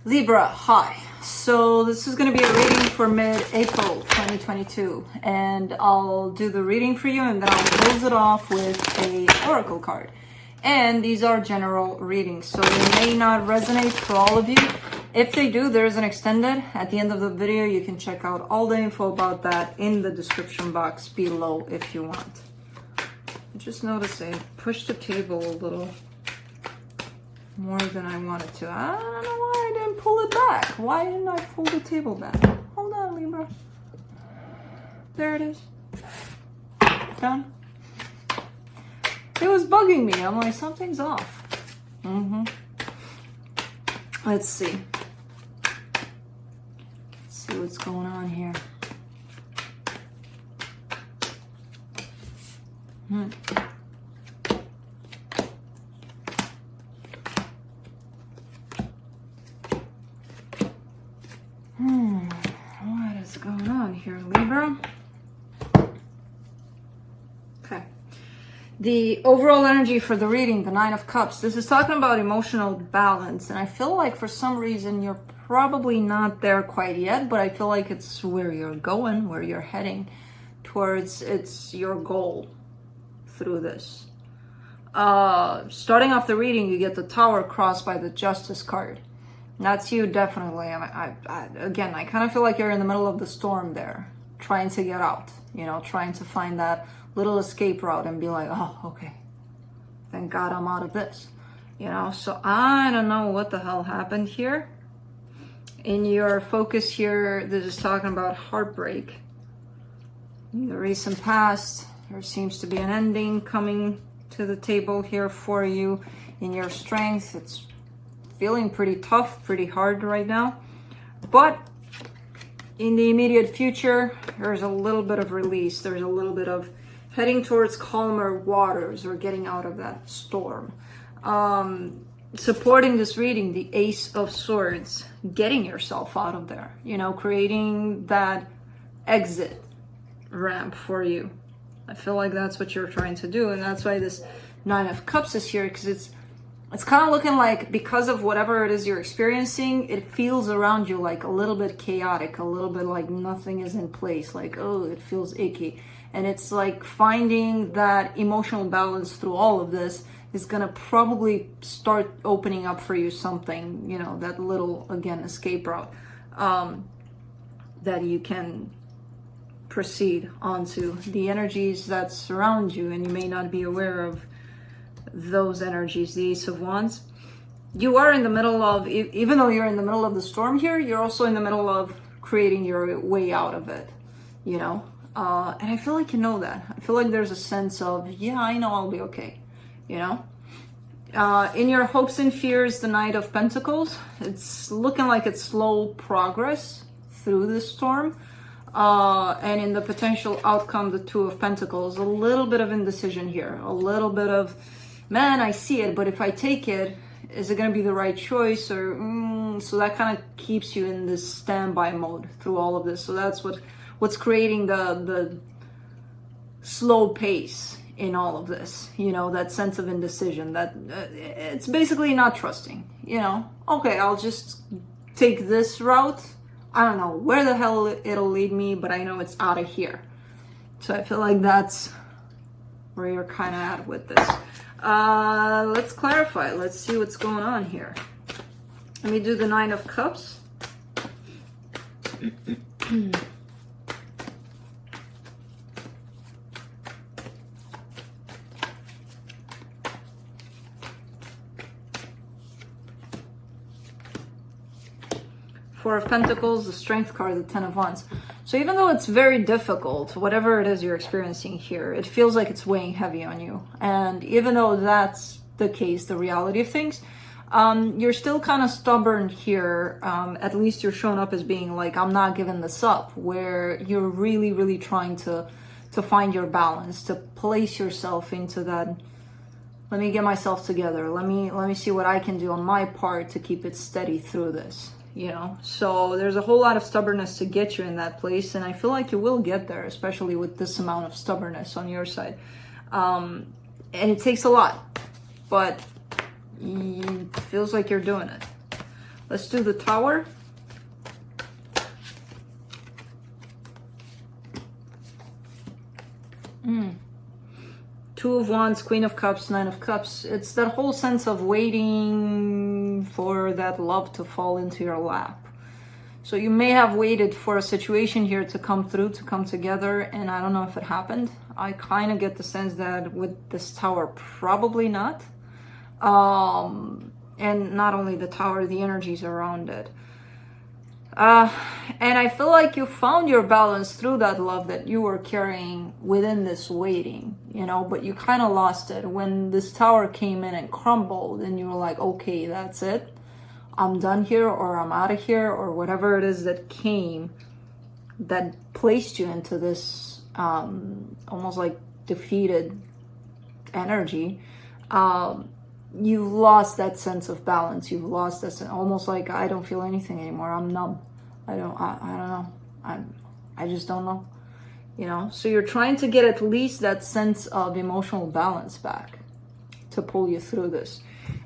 Libra, hi. So this is going to be a reading for mid-April 2022, and I'll do the reading for you and then I'll close it off with a oracle card. And these are general readings, so they may not resonate for all of you. If they do, there's an extended at the end of the video. You can check out all the info about that in the description box below if you want. I just noticed I pushed the table a little more than I wanted to. I don't know why I didn't pull it back. Why didn't I pull the table back? Hold on, Libra. There it is. Done. It was bugging me. I'm like, something's off. Let's see. Let's see what's going on here. What is going on here, Libra? Okay. The overall energy for the reading, the Nine of Cups, this is talking about emotional balance. And I feel like for some reason you're probably not there quite yet, but I feel like it's where you're going, where you're heading towards. It's your goal through this. Starting off the reading, you get the Tower crossed by the Justice card. That's you, definitely. Again, I kind of feel like you're in the middle of the storm there, trying to get out, trying to find that little escape route and be like, oh, okay, thank God I'm out of this, So I don't know what the hell happened here. In your focus here, this is talking about heartbreak. In the recent past, there seems to be an ending coming to the table here for you. In your strength, it's feeling pretty tough, pretty hard right now. But in the immediate future, there's a little bit of release. There's a little bit of heading towards calmer waters or getting out of that storm. Supporting this reading, the Ace of Swords, getting yourself out of there, creating that exit ramp for you. I feel like that's what you're trying to do. And that's why this Nine of Cups is here, because it's kind of looking like, because of whatever it is you're experiencing, it feels around you like a little bit chaotic, a little bit like nothing is in place, like, oh, it feels icky. And it's like finding that emotional balance through all of this is going to probably start opening up for you something, that little, again, escape route that you can proceed onto. The energies that surround you, and you may not be aware of those energies, the Ace of Wands. You are in the middle of, even though you're in the middle of the storm here, you're also in the middle of creating your way out of it, and I feel like that. I feel like there's a sense of, yeah, I know I'll be okay, in your hopes and fears, the Knight of Pentacles, it's looking like it's slow progress through this storm. And in the potential outcome, the Two of Pentacles, a little bit of indecision here, a little bit of, man, I see it, but if I take it, is it going to be the right choice? Or so that kind of keeps you in this standby mode through all of this. So that's what's creating the slow pace in all of this, that sense of indecision, that it's basically not trusting, okay, I'll just take this route. I don't know where the hell it'll lead me, but I know it's out of here. So I feel like that's where you're kind of at with this. Let's clarify. Let's see what's going on here. Let me do the Nine of Cups. Four of Pentacles, the Strength card, the Ten of Wands. So even though it's very difficult, whatever it is you're experiencing here, it feels like it's weighing heavy on you. And even though that's the case, the reality of things, you're still kind of stubborn here. At least you're showing up as being like, I'm not giving this up, where you're really, really trying to find your balance, to place yourself into that, let me get myself together. Let me see what I can do on my part to keep it steady through this. So there's a whole lot of stubbornness to get you in that place, and I feel like you will get there, especially with this amount of stubbornness on your side. And it takes a lot, but it feels like you're doing it. Let's do the Tower. Two of Wands, Queen of Cups, Nine of Cups. It's that whole sense of waiting for that love to fall into your lap. So you may have waited for a situation here to come through, to come together, and I don't know if it happened. I kind of get the sense that with this Tower, probably not. And not only the Tower, the energies around it. And I feel like you found your balance through that love that you were carrying within this waiting, you know, but you kind of lost it when this Tower came in and crumbled, and you were like, okay, that's it. I'm done here, or I'm out of here, or whatever it is that came that placed you into this almost like defeated energy. You've lost that sense of balance. You've lost that sense, almost like I don't feel anything anymore. I'm numb. I don't know. I just don't know. You know, so you're trying to get at least that sense of emotional balance back to pull you through this.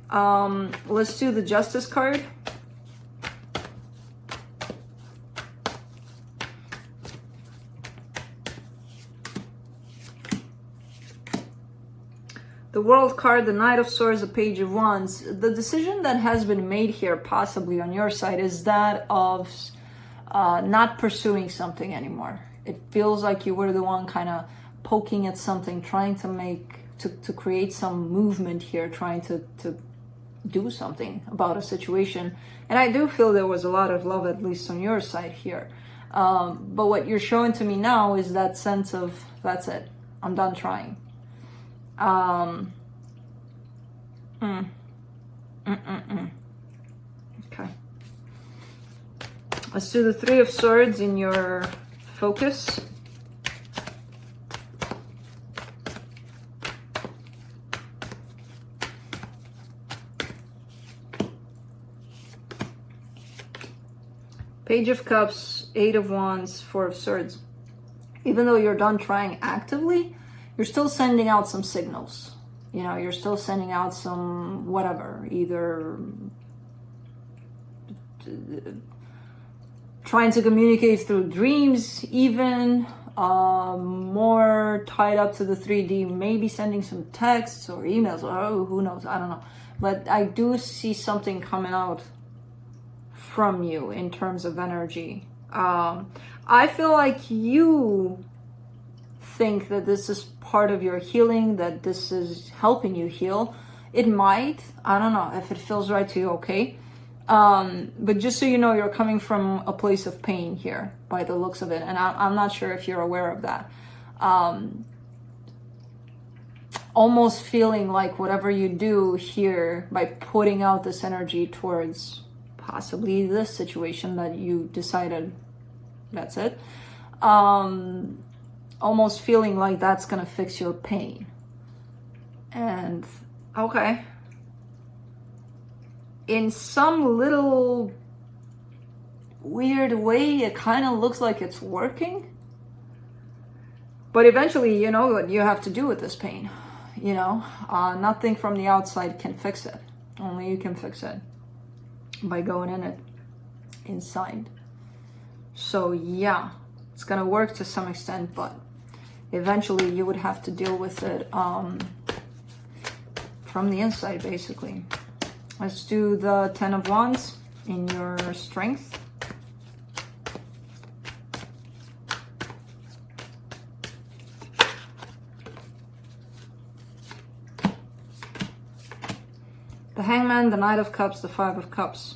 Let's do the Justice card. The World card, the Knight of Swords, the Page of Wands. The decision that has been made here, possibly on your side, is that of not pursuing something anymore. It feels like you were the one kind of poking at something, trying to create some movement here, trying to do something about a situation. And I do feel there was a lot of love, at least on your side here. But what you're showing to me now is that sense of, that's it, I'm done trying. Okay. Let's do the Three of Swords in your focus. Page of Cups, Eight of Wands, Four of Swords. Even though you're done trying actively, you're still sending out some signals. You know, you're still sending out some whatever, either trying to communicate through dreams, even more tied up to the 3D, maybe sending some texts or emails, or who knows, I don't know. But I do see something coming out from you in terms of energy. I feel like you think that this is part of your healing, that this is helping you heal. It might, I don't know, if it feels right to you, okay. But just so you know, you're coming from a place of pain here by the looks of it, and I'm not sure if you're aware of that. Almost feeling like whatever you do here, by putting out this energy towards possibly this situation that you decided that's it, almost feeling like that's gonna fix your pain. And okay, in some little weird way, it kind of looks like it's working, but eventually, you know what you have to do with this pain. You know, nothing from the outside can fix it. Only you can fix it by going in it inside. So yeah, it's gonna work to some extent, but eventually you would have to deal with it from the inside, basically. Let's do the Ten of Wands in your strength. The Hangman, the Knight of Cups, the Five of Cups.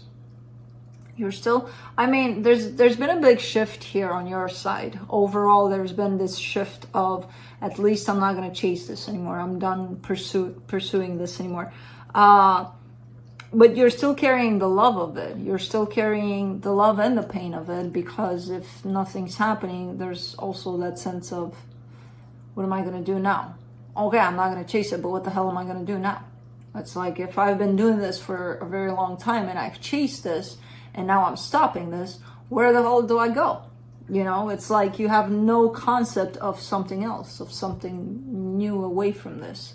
You're still, I mean, there's been a big shift here on your side. Overall, there's been this shift of, at least I'm not going to chase this anymore. I'm done pursuing this anymore. But you're still carrying the love of it. You're still carrying the love and the pain of it, because if nothing's happening, there's also that sense of, what am I going to do now? Okay, I'm not going to chase it, but what the hell am I going to do now? It's like, if I've been doing this for a very long time and I've chased this, and now I'm stopping this, where the hell do I go? You know, it's like you have no concept of something else, of something new away from this.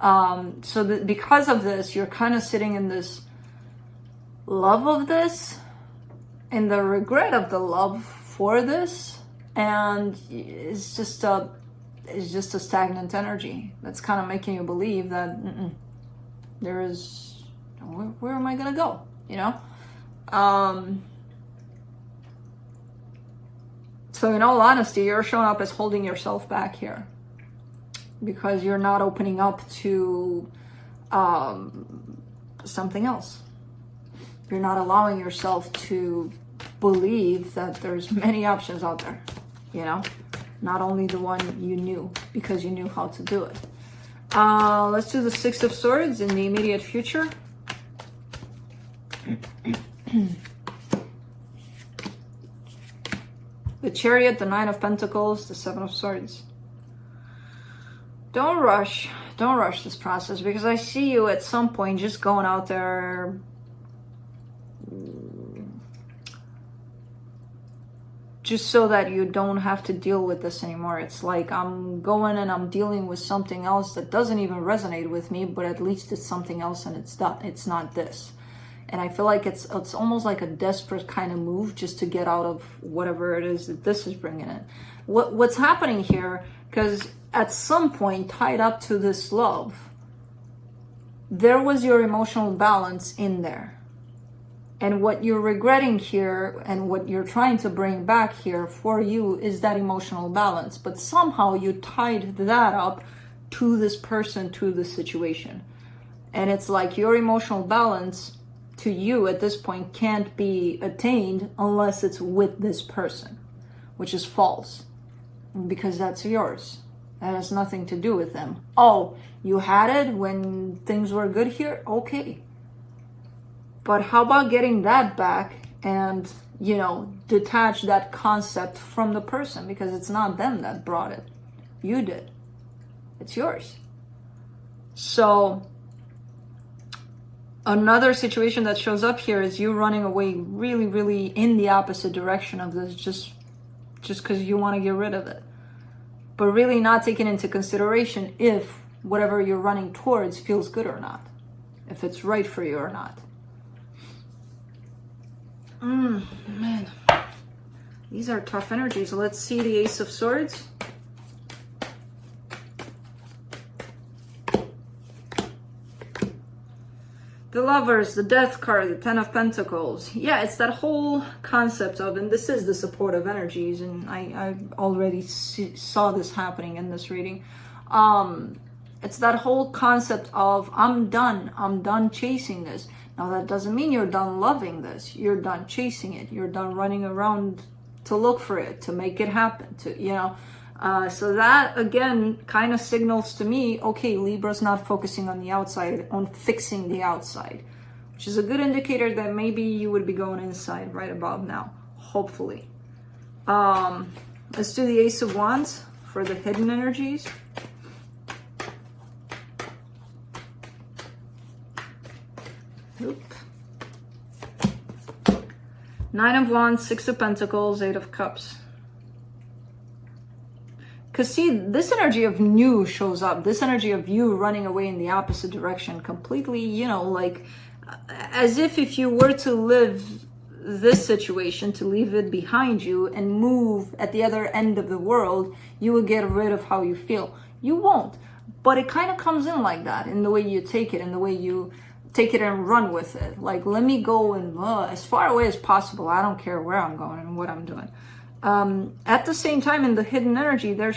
So that because of this, you're kind of sitting in this love of this and the regret of the love for this, and it's just a stagnant energy that's kind of making you believe that there is, where am I gonna go, you know? So in all honesty, you're showing up as holding yourself back here because you're not opening up to something else. You're not allowing yourself to believe that there's many options out there, you know, not only the one you knew because you knew how to do it. Let's do the Six of Swords in the immediate future. The Chariot, the Nine of Pentacles, the Seven of Swords. Don't rush this process, because I see you at some point just going out there just so that you don't have to deal with this anymore. It's like I'm going and I'm dealing with something else that doesn't even resonate with me, but at least it's something else and it's not this. And I feel like it's almost like a desperate kind of move just to get out of whatever it is that this is bringing in. What's happening here, because at some point tied up to this love, there was your emotional balance in there. And what you're regretting here and what you're trying to bring back here for you is that emotional balance. But somehow you tied that up to this person, to the situation. And it's like your emotional balance to you at this point can't be attained unless it's with this person, which is false, because that's yours. That has nothing to do with them. Oh, you had it when things were good here? Okay. But how about getting that back and, you know, detach that concept from the person, because it's not them that brought it. You did. It's yours. So another situation that shows up here is you running away really, really in the opposite direction of this, just because you want to get rid of it. But really not taking into consideration if whatever you're running towards feels good or not. If it's right for you or not. Man. These are tough energies. Let's see the Ace of Swords. The Lovers, the Death card, the Ten of Pentacles. Yeah, it's that whole concept of, and this is the supportive energies, and I already saw this happening in this reading. It's that whole concept of, I'm done chasing this. Now that doesn't mean you're done loving this. You're done chasing it. You're done running around to look for it, to make it happen, to, you know. So that, again, kind of signals to me, okay, Libra's not focusing on the outside, on fixing the outside, which is a good indicator that maybe you would be going inside right about now, hopefully. Let's do the Ace of Wands for the hidden energies. Oop. Nine of Wands, Six of Pentacles, Eight of Cups. Because see, this energy of new shows up. This energy of you running away in the opposite direction completely, you know, like as if you were to live this situation, to leave it behind you and move at the other end of the world, you will get rid of how you feel. You won't. But it kind of comes in like that, in the way you take it, in the way you take it and run with it. Like, let me go and as far away as possible. I don't care where I'm going and what I'm doing. At the same time, in the hidden energy, there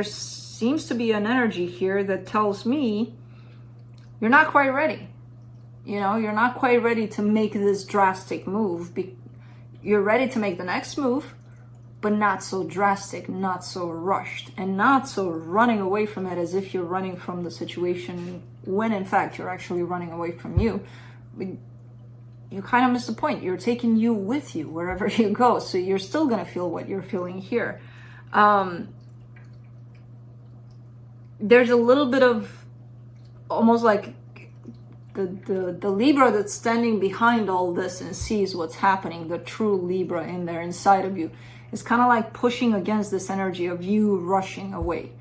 seems to be an energy here that tells me you're not quite ready. You know, you're not quite ready to make this drastic move. You're ready to make the next move, but not so drastic, not so rushed, and not so running away from it as if you're running from the situation when in fact you're actually running away from you. You kind of miss the point. You're taking you with you wherever you go. So you're still going to feel what you're feeling here. There's a little bit of almost like the Libra that's standing behind all this and sees what's happening. The true Libra in there inside of you is kind of like pushing against this energy of you rushing away.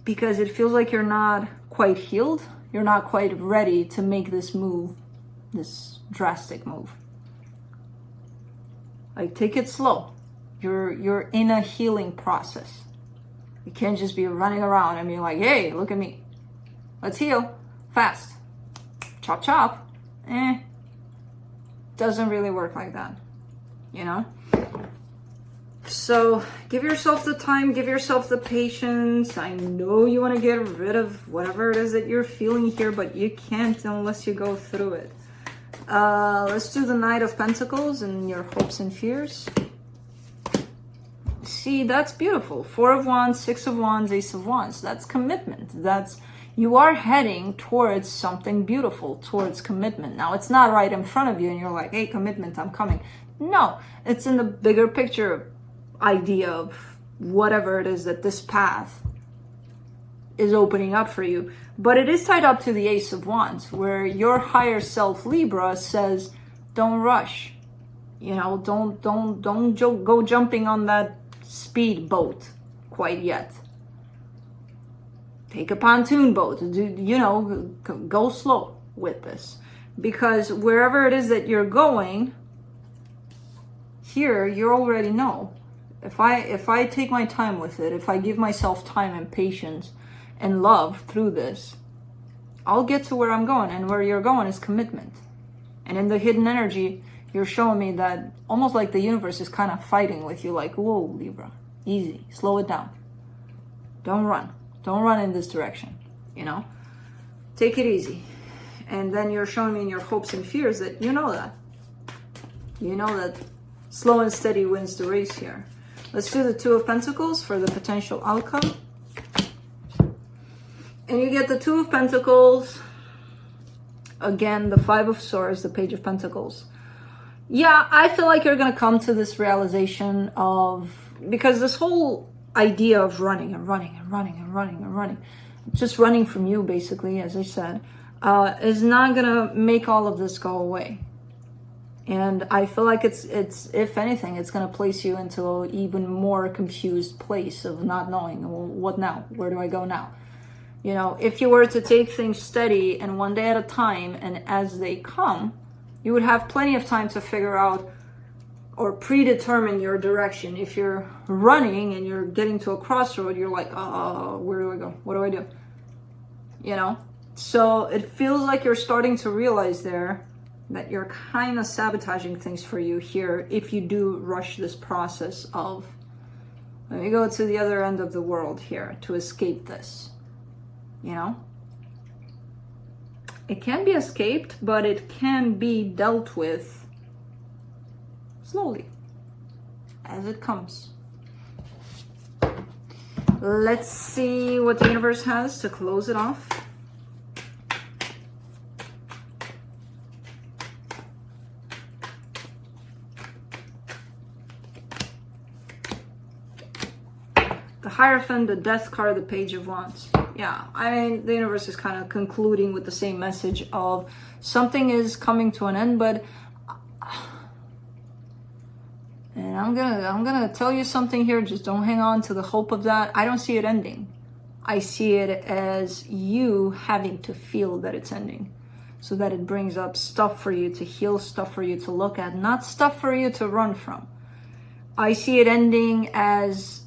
Because it feels like you're not quite healed. You're not quite ready to make this move this drastic move. Like, take it slow. You're in a healing process. You can't just be running around and being like, hey, look at me. Let's heal fast. Chop, chop. Doesn't really work like that, you know? So give yourself the time, give yourself the patience. I know you want to get rid of whatever it is that you're feeling here, but you can't unless you go through it. Let's do the Knight of Pentacles and your hopes and fears. See, that's beautiful. 4 of Wands, 6 of Wands, Ace of Wands. That's commitment. That's, you are heading towards something beautiful, towards commitment. Now, it's not right in front of you and you're like, hey, commitment, I'm coming. No, it's in the bigger picture idea of whatever it is that this path is opening up for you. But it is tied up to the Ace of Wands, where your higher self, Libra, says, don't rush. You know, don't go jumping on that speed boat quite yet. Take a pontoon boat. You know, go slow with this. Because wherever it is that you're going, here, you already know. If I take my time with it, if I give myself time and patience and love through this, I'll get to where I'm going. And where you're going is commitment. And in the hidden energy, you're showing me that almost like the universe is kind of fighting with you, like, whoa, Libra, easy, slow it down. Don't run. Don't run in this direction, you know? Take it easy. And then you're showing me in your hopes and fears that you know that. You know that slow and steady wins the race here. Let's do the 2 of Pentacles for the potential outcome. And you get the 2 of Pentacles. Again, the 5 of Swords, the Page of Pentacles. Yeah, I feel like you're going to come to this realization of, because this whole idea of running and running and running and running and running, just running from you basically, as I said, is not going to make all of this go away. And I feel like it's if anything, it's going to place you into an even more confused place of not knowing, well, what now? Where do I go now? You know, if you were to take things steady and one day at a time, and as they come, you would have plenty of time to figure out or predetermine your direction. If you're running and you're getting to a crossroad, you're like, oh, where do I go? What do I do? You know? So it feels like you're starting to realize there that you're kind of sabotaging things for you here if you do rush this process of, let me go to the other end of the world here to escape this. You know? It can be escaped, but it can be dealt with slowly as it comes. Let's see what the universe has to close it off. The Hierophant, the Death card, the Page of Wands. Yeah, I mean, the universe is kind of concluding with the same message of something is coming to an end, but and I'm gonna tell you something here, just don't hang on to the hope of that. I don't see it ending. I see it as you having to feel that it's ending, so that it brings up stuff for you to heal, stuff for you to look at, not stuff for you to run from. I see it ending as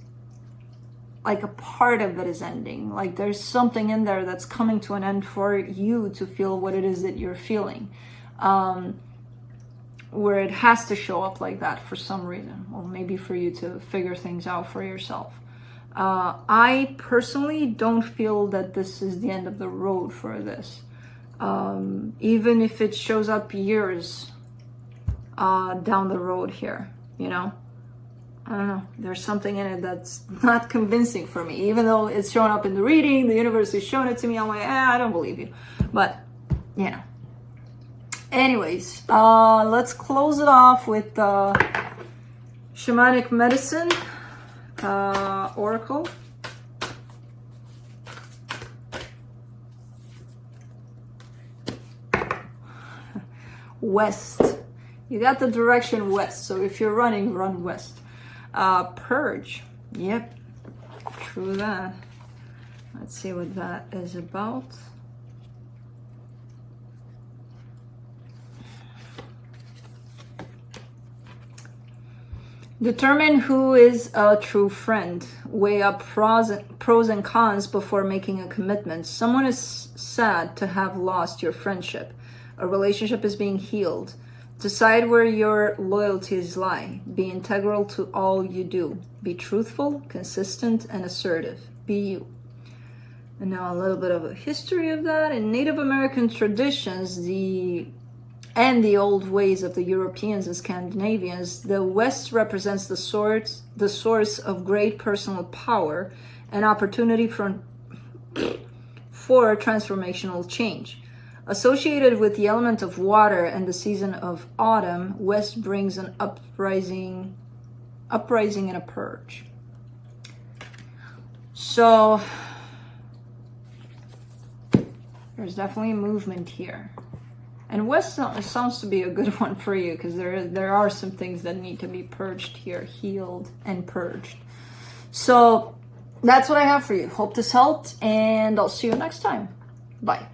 like a part of it is ending. Like there's something in there that's coming to an end for you to feel what it is that you're feeling. Where it has to show up like that for some reason, or maybe for you to figure things out for yourself. I personally don't feel that this is the end of the road for this. Even if it shows up years down the road here, you know? I don't know. There's something in it that's not convincing for me. Even though it's showing up in the reading, the universe is showing it to me, I'm like, I don't believe you. But, you know. Anyways, let's close it off with the Shamanic Medicine Oracle. West. You got the direction west. So if you're running, run west. Purge. Yep. True that. Let's see what that is about. Determine who is a true friend. Weigh up pros and cons before making a commitment. Someone is sad to have lost your friendship. A relationship is being healed. Decide where your loyalties lie. Be integral to all you do. Be truthful, consistent, and assertive. Be you. And now a little bit of a history of that. In Native American traditions, and the old ways of the Europeans and Scandinavians, the West represents the source of great personal power and opportunity for transformational change. Associated with the element of water and the season of autumn, West brings an uprising and a purge. So there's definitely a movement here. And West sounds to be a good one for you, because there are some things that need to be purged here, healed and purged. So that's what I have for you. Hope this helped, and I'll see you next time. Bye.